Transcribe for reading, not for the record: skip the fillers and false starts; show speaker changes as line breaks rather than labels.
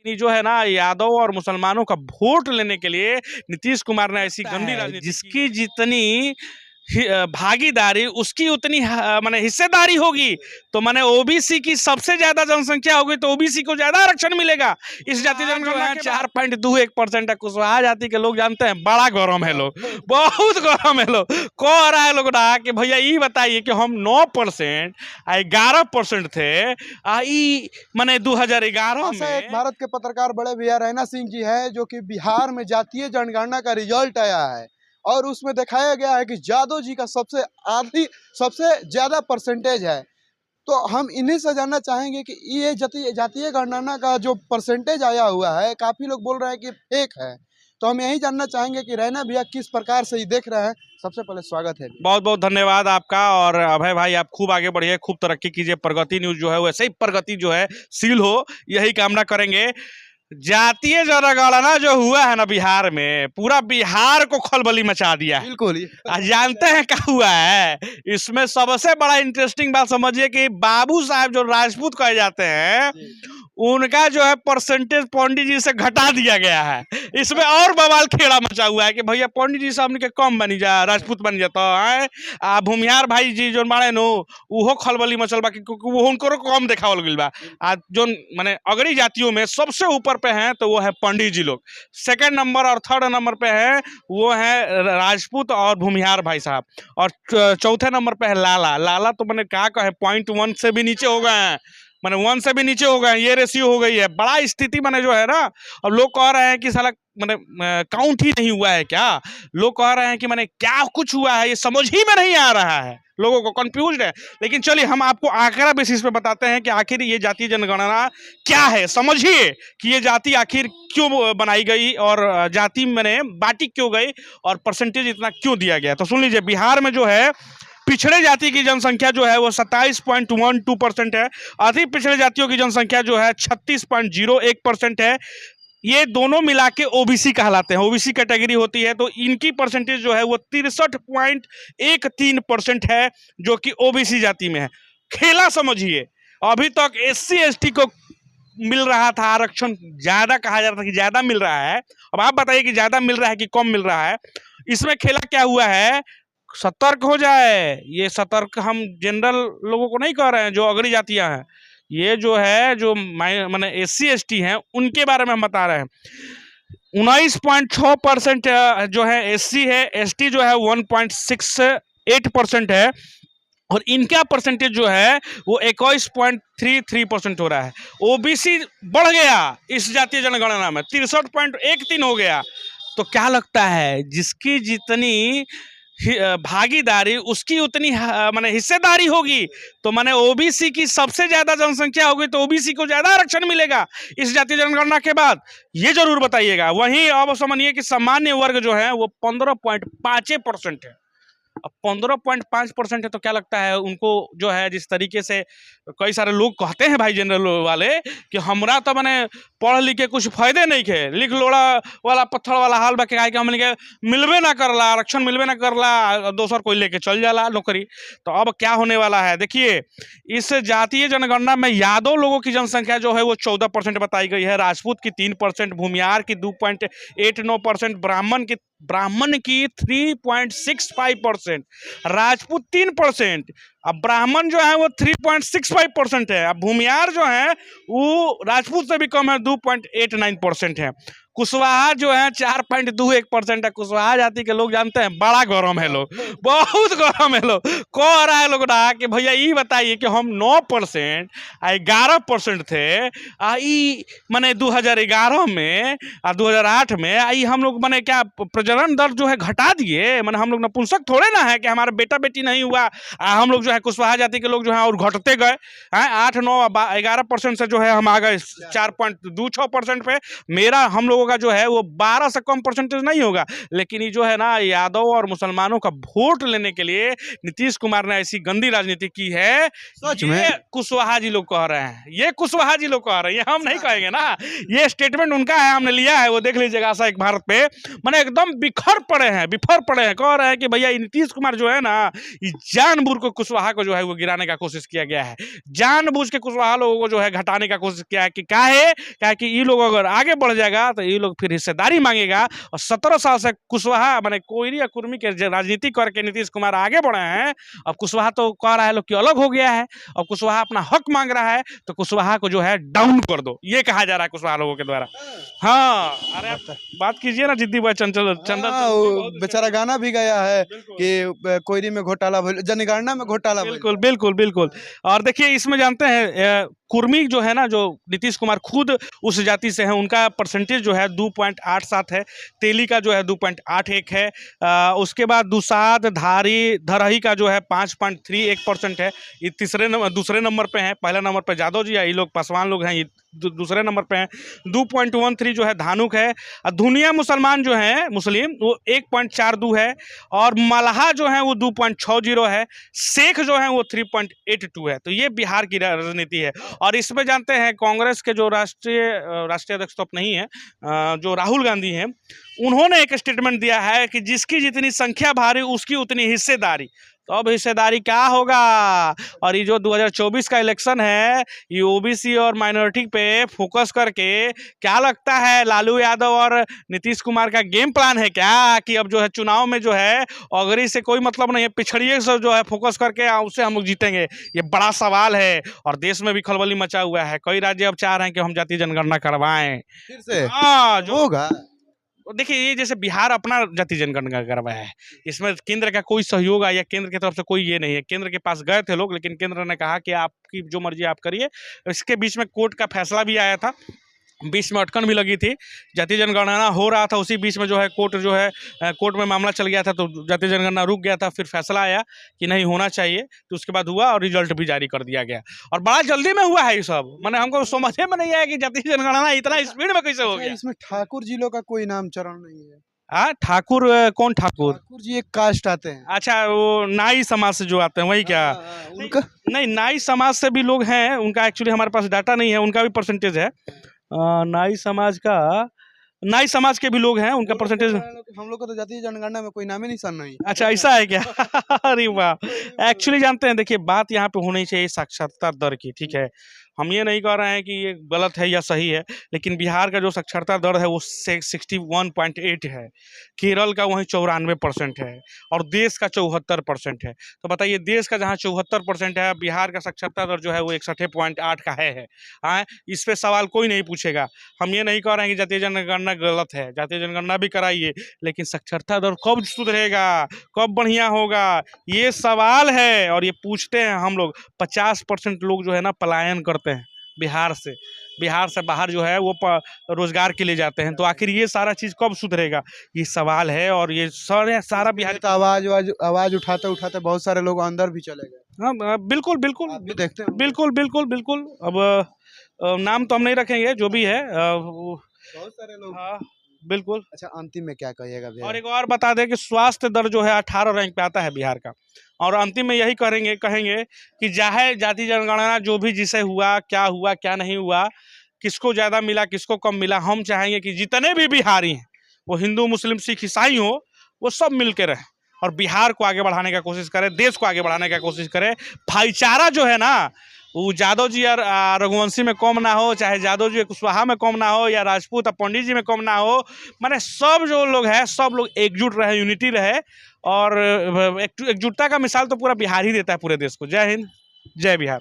ये जो है ना यादव और मुसलमानों का वोट लेने के लिए नीतीश कुमार ने ऐसी गंदी राजनीति जिसकी जितनी भागीदारी उसकी उतनी माने हिस्सेदारी होगी, तो माने ओबीसी की सबसे ज्यादा जनसंख्या होगी तो ओबीसी को ज्यादा आरक्षण मिलेगा। इस जाति जनगणना 4.21% है। कुशवाहा जाति के लोग जानते हैं बड़ा गरम है, लोग बहुत गरम है, लोग कह रहा है लोग ना कि भैया ये बताइए कि हम 9% 11% थे माने 2011 में।
एक भारत के पत्रकार बड़े भैया रैना सिंह जी है जो कि बिहार में जातीय जनगणना का रिजल्ट आया है और उसमें दिखाया गया है कि यादव जी का सबसे ज्यादा परसेंटेज है। तो हम इन्हीं से जानना चाहेंगे कि ये जातीय गणना का जो परसेंटेज आया हुआ है, काफी लोग बोल रहे हैं कि फेक है, तो हम यही जानना चाहेंगे कि रैना भैया किस प्रकार से ही देख रहे हैं। सबसे पहले स्वागत है।
बहुत बहुत धन्यवाद आपका। और अभय भाई आप खूब आगे बढ़िए, खूब तरक्की कीजिए। प्रगति न्यूज जो है वैसे ही प्रगति जो है सील हो, यही कामना करेंगे। जातीय जनगणना जो हुआ है ना बिहार में, पूरा बिहार को खलबली मचा दिया है।
बिल्कुल।
जानते हैं क्या हुआ है इसमें? सबसे बड़ा इंटरेस्टिंग बात समझिए कि बाबू साहब जो राजपूत कहे जाते हैं उनका जो है परसेंटेज पंडित जी से घटा दिया गया है। इसमें और बवाल खेड़ा मचा हुआ है कि भैया पंडित जी साहब के कम बनी जा, राजपूत बन जाता है। भूमिहार भाई जी जो माने नो उहो खलबली मचल बा क्योंकि वो उनको कम देखावल गइल बा। जो माने अगड़ी जातियों में सबसे ऊपर पे हैं तो वो है पंडित जी लोग, सेकंड नंबर और थर्ड नंबर पे है वो है राजपूत और भूमिहार भाई साहब, और चौथे नंबर पे है लाला तो मैंने क्या कहे 0.1 से भी नीचे हो गए हैं, मैंने 1 से भी नीचे हो गए। ये रेशियो हो गई है। बड़ा स्थिति मैंने जो है ना, अब लोग कह रहे हैं कि साला मैंने काउंट ही नहीं हुआ है क्या, लोग कह रहे हैं कि मैंने क्या कुछ हुआ है, ये समझ ही में नहीं आ रहा है, लोगों को कंफ्यूज है। लेकिन चलिए हम आपको आंकड़ा बेसिस पे बताते हैं कि आखिर ये जातीय जनगणना क्या है। समझिए कि ये जाति आखिर क्यों बनाई गई और जाति मैंने बांटी क्यों गई और परसेंटेज इतना क्यों दिया गया। तो सुन लीजिए, बिहार में जो है पिछड़े जाति की जनसंख्या जो है वो 27.12% है। अति पिछड़े जातियों की जनसंख्या जो है 36.01% है। ये दोनों मिला के ओबीसी कहलाते हैं, ओबीसी कैटेगरी होती है। तो इनकी परसेंटेज जो है वो 63.13% है जो कि ओबीसी जाति में है। खेला समझिए, अभी तक एससी एसटी को मिल रहा था आरक्षण, ज्यादा कहा जा रहा था कि ज्यादा मिल रहा है। अब आप बताइए कि ज्यादा मिल रहा है कि कम मिल रहा है। इसमें खेला क्या हुआ है, सतर्क हो जाए। ये सतर्क हम जनरल लोगों को नहीं कह रहे हैं जो अगड़ी जातियां हैं, ये जो है जो माने एससी एसटी हैं उनके बारे में हम बता रहे हैं। 19.6% जो है एससी है, एसटी जो है 1.68% है और इनका परसेंटेज जो है वो 21.33% हो रहा है। ओबीसी बढ़ गया इस जातीय जनगणना में, 63.13 हो गया। तो क्या लगता है जिसकी जितनी भागीदारी उसकी उतनी माने हिस्सेदारी होगी, तो माने ओबीसी की सबसे ज्यादा जनसंख्या होगी तो ओबीसी को ज्यादा आरक्षण मिलेगा इस जातीय जनगणना के बाद, ये जरूर बताइएगा। वहीं अब समझिए कि सामान्य वर्ग जो है वो 15.5% है। अब 15.5% है तो क्या लगता है उनको जो है, जिस तरीके से कई सारे लोग कहते हैं भाई जनरल वाले कि हमरा तो मैंने पढ़ लिख के कुछ फायदे नहीं खे, लिख लोड़ा वाला पत्थर वाला हाल बा के हमने के मिलबे ना करला, आरक्षण मिलबे ना करला, दोसर कोई लेके चल जाला नौकरी। तो अब क्या होने वाला है देखिए, इस जातीय जनगणना में यादव लोगों की जनसंख्या जो है वो 14% बताई गई है, राजपूत की 3%, भूमिहार की 2.89%, ब्राह्मण की 3.65%, राजपूत 3%, अब ब्राह्मण जो है वो 3.65% है। अब भूमिहार जो है वो राजपूत से भी कम है, 2.89% है। कुशवाहा जो है 4.21% है। कुशवाहा जाति के लोग जानते हैं बड़ा गरम है, लोग बहुत गरम है, लोग कह रहा है लोग ना कि भैया ये बताइए कि हम 9% 11% थे माने 2011 में 2008 में हम लोग माने क्या प्रजनन दर जो है घटा दिए, माने हम लोग नपुंसक थोड़े ना है कि हमारा बेटा बेटी नहीं हुआ। हम लोग जो है कुशवाहा जाति के लोग जो है और घटते गए हैं, 8 9 11% से जो है हम आ गए 4.26% पे। मेरा हम लोगों लोगों का जो है वो 12 से कम परसेंटेज नहीं होगा, लेकिन ये जो है ना यादव और मुसलमानों का वोट लेने के लिए नीतीश कुमार ने ऐसी गंदी राजनीति की है।
सच
ये
में?
कुशवाहा जी लोग कह रहे हैं, ये कुशवाहा जी लोग कह रहे हैं, ये हम नहीं कहेंगे ना, ये स्टेटमेंट उनका है, हमने लिया है, वो देख लीजिएगा आशा एक भारत पे। माने एकदम बिफर पड़े हैं, कह रहे हैं कि भैया नीतीश कुमार जो है ना, ये जानबूझ को कुशवाहा को जो है वो गिराने का कोशिश किया गया है, जानबूझ के कुशवाहा लोगों को जो है घटाने का कोशिश किया है। कि क्या कि ये लोग अगर आगे बढ़ जाएगा तो ये लोग फिर हिस्सेदारी मांगेगा। और 17 साल से कुशवाहा माने कोयरी या कुर्मी के राजनीति करके नीतीश कुमार आगे बढ़े हैं। अब कुशवाहा तो कह रहा है लोग कि अलग हो गया है, और कुशवाहा अपना हक मांग रहा है, तो कुशवाहा को जो है डाउन कर दो, ये कहा जा रहा है कुशवाहा लोगों के द्वारा। हाँ, अरे आप बात कीजिए ना जिद्दी भाई चंचल
हाँ, वो बेचारा गाना भी गया है कि कोयरी में घोटाला भइल, जनगणना में घोटाला भइल।
बिल्कुल बिल्कुल बिल्कुल। और देखिए इसमें जानते हैं कुर्मी जो है ना, जो नीतीश कुमार खुद उस जाति से हैं, उनका परसेंटेज जो है 2.87 है, तेली का जो है 2.81 है, उसके बाद दुसाध धरही का जो है 5.31% है, ये दूसरे नंबर पे हैं। पहले नंबर पे यादव जी है, ये लोग पासवान लोग हैं, ये दूसरे नंबर पे हैं। 2.13 जो है धानुक है, और धुनिया मुसलमान जो हैं मुस्लिम वो 1.42 है, और मल्हा जो है वो 2.60 है, शेख जो है वो 3.82 है। तो ये बिहार की राजनीति है। और इसमें जानते हैं कांग्रेस के जो राष्ट्रीय अध्यक्ष तो नहीं है, जो राहुल गांधी हैं, उन्होंने एक स्टेटमेंट दिया है कि जिसकी जितनी संख्या भारी उसकी उतनी हिस्सेदारी। तो अब हिस्सेदारी क्या होगा? और ये जो 2024 का इलेक्शन है, ये ओबीसी और माइनॉरिटी पे फोकस करके क्या लगता है लालू यादव और नीतीश कुमार का गेम प्लान है क्या कि अब जो है चुनाव में जो है अगरी से कोई मतलब नहीं है, पिछड़िए से जो है फोकस करके उससे हम लोग जीतेंगे? ये बड़ा सवाल है। और देश में भी खलबली मचा हुआ है, कई राज्य अब चाह रहे हैं कि हम जातीय जनगणना करवाएं
फिर से।
हाँ जो
होगा।
देखिए ये जैसे बिहार अपना जाति जनगणना करवाया है, इसमें केंद्र का कोई सहयोग या केंद्र की तरफ से कोई ये नहीं है। केंद्र के पास गए थे लोग, लेकिन केंद्र ने कहा कि आपकी जो मर्जी आप करिए। इसके बीच में कोर्ट का फैसला भी आया था, बीच में अटकन भी लगी थी, जातीय जनगणना हो रहा था, उसी बीच में जो है कोर्ट में मामला चल गया था, तो जातीय जनगणना रुक गया था। फिर फैसला आया कि नहीं होना चाहिए, तो उसके बाद हुआ और रिजल्ट भी जारी कर दिया गया, और बड़ा जल्दी में हुआ है ये सब। मैंने हमको समझे में नहीं आया कि जातीय जनगणना इतना स्पीड में कैसे हो गया।
इसमें ठाकुर जी लोग का कोई नाम चरण नहीं है।
हाँ, ठाकुर कौन ठाकुर?
ठाकुर जी एक कास्ट आते हैं।
अच्छा, वो नाई समाज से जो आते हैं वही क्या?
उनका
नहीं, नाई समाज से भी लोग हैं, उनका एक्चुअली हमारे पास डाटा नहीं है, उनका भी परसेंटेज है। नाई समाज के भी लोग हैं, उनका परसेंटेज।
हम लोग को तो जातीय जनगणना में कोई नाम ही निशान नहीं।
अच्छा, ऐसा है क्या? अरे वाह। एक्चुअली जानते हैं, देखिए बात यहाँ पे होनी चाहिए साक्षरता दर की, ठीक है। हम ये नहीं कह रहे हैं कि ये गलत है या सही है, लेकिन बिहार का जो साक्षरता दर है वो 61.8 है, केरल का वहीं 94% है, और देश का 74% है। तो बताइए, देश का जहाँ 74% है, बिहार का साक्षरता दर जो है वो 61.8 का है। हाँ, इस पे सवाल कोई नहीं पूछेगा। हम ये नहीं कह रहे हैं कि जातीय जनगणना गलत है, जातीय जनगणना भी कराइए, लेकिन साक्षरता दर कब सुधरेगा, कब बढ़िया होगा, ये सवाल है। और ये पूछते हैं हम लोग। 50% लोग जो है ना पलायन करते हैं बिहार से बाहर जो है वो रोजगार के लिए जाते हैं। तो आखिर ये सारा चीज कब सुधरेगा, ये सवाल है। और ये सारा बिहार
तो आवाज उठाते उठाते बहुत सारे लोग अंदर भी चले गए।
हाँ, बिल्कुल बिल्कुल
आप भी देखते हैं।
बिल्कुल बिल्कुल बिल्कुल। अब नाम तो हम नहीं रखेंगे, जो भी है
बहुत सारे लोग।
हाँ बिल्कुल।
अच्छा, अंतिम में क्या कहिएगा भैया?
और एक और बता दें कि स्वास्थ्य दर जो है 18 रैंक पे आता है बिहार का। और अंतिम में यही कहेंगे कि चाहे जाति जनगणना जो भी जिसे हुआ क्या नहीं हुआ, किसको ज़्यादा मिला किसको कम मिला, हम चाहेंगे कि जितने भी बिहारी हैं, वो हिंदू मुस्लिम सिख ईसाई हो, वो सब मिल के रहें और बिहार को आगे बढ़ाने का कोशिश करें, देश को आगे बढ़ाने का कोशिश करें। भाईचारा जो है ना, वो यादव जी और रघुवंशी में कम ना हो, चाहे यादव जी कुशवाहा में कम ना हो, या राजपूत और पंडित जी में कम ना हो। माने सब जो लोग हैं, सब लोग एकजुट रहे, यूनिटी रहे। और एकजुटता का मिसाल तो पूरा बिहार ही देता है पूरे देश को। जय हिंद, जय बिहार।